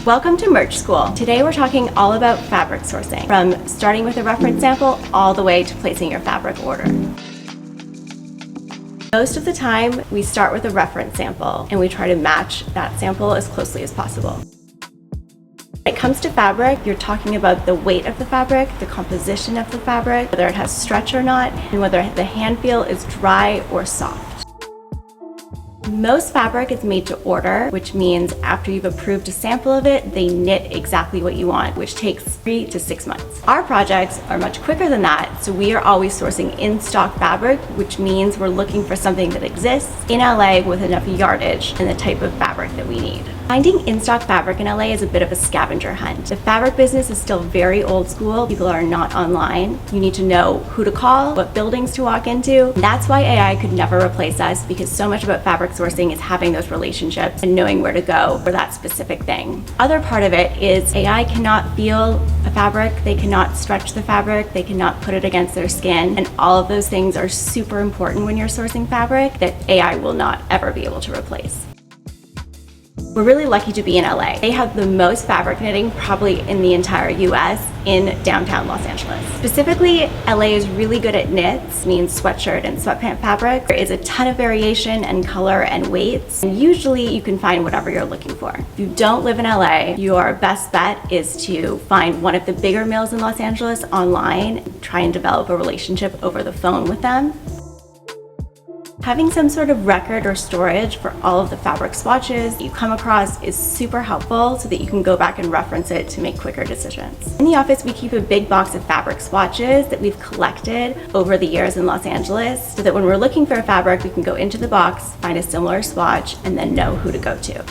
Welcome to Merch School. Today we're talking all about fabric sourcing, from starting with a reference sample all the way to placing your fabric order. Most of the time, we start with a reference sample and we try to match that sample as closely as possible. When it comes to fabric, you're talking about the weight of the fabric, the composition of the fabric, whether it has stretch or not, and whether the hand feel is dry or soft. Most fabric is made to order, which means after you've approved a sample of it, they knit exactly what you want, which takes 3 to 6 months. Our projects are much quicker than that, so we are always sourcing in-stock fabric, which means we're looking for something that exists in LA with enough yardage and the type of fabric that we need. Finding in-stock fabric in LA is a bit of a scavenger hunt. The fabric business is still very old school. People are not online. You need to know who to call, what buildings to walk into. That's why AI could never replace us, because so much about fabric sourcing is having those relationships and knowing where to go for that specific thing. Other part of it is AI cannot feel a fabric, they cannot stretch the fabric, they cannot put it against their skin, and all of those things are super important when you're sourcing fabric that AI will not ever be able to replace. We're really lucky to be in LA. They have the most fabric knitting probably in the entire US in downtown Los Angeles. Specifically, LA is really good at knits, means sweatshirt and sweatpant fabric. There is a ton of variation and color and weights, and usually you can find whatever you're looking for. If you don't live in LA, your best bet is to find one of the bigger mills in Los Angeles online, try and develop a relationship over the phone with them. Having some sort of record or storage for all of the fabric swatches you come across is super helpful so that you can go back and reference it to make quicker decisions. In the office, we keep a big box of fabric swatches that we've collected over the years in Los Angeles so that when we're looking for a fabric, we can go into the box, find a similar swatch, and then know who to go to.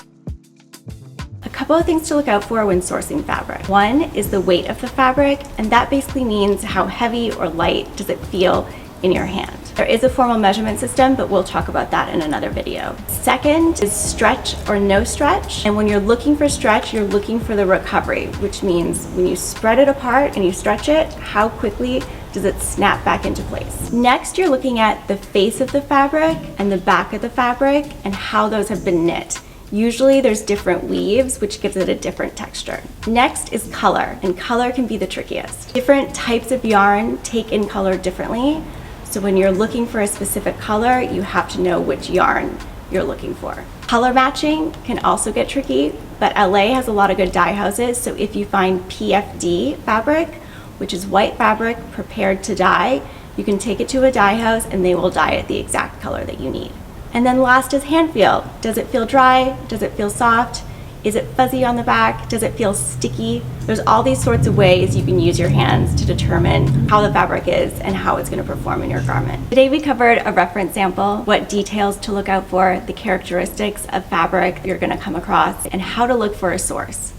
A couple of things to look out for when sourcing fabric. One is the weight of the fabric, and that basically means how heavy or light does it feel in your hand. There is a formal measurement system, but we'll talk about that in another video. Second is stretch or no stretch. And when you're looking for stretch, you're looking for the recovery, which means when you spread it apart and you stretch it, how quickly does it snap back into place? Next, you're looking at the face of the fabric and the back of the fabric and how those have been knit. Usually there's different weaves, which gives it a different texture. Next is color, and color can be the trickiest. Different types of yarn take in color differently. So when you're looking for a specific color, you have to know which yarn you're looking for. Color matching can also get tricky, but LA has a lot of good dye houses. So if you find PFD fabric, which is white fabric prepared to dye, you can take it to a dye house and they will dye it the exact color that you need. And then last is hand feel. Does it feel dry? Does it feel soft? Is it fuzzy on the back? Does it feel sticky? There's all these sorts of ways you can use your hands to determine how the fabric is and how it's going to perform in your garment. Today we covered a reference sample, what details to look out for, the characteristics of fabric you're going to come across, and how to look for a source.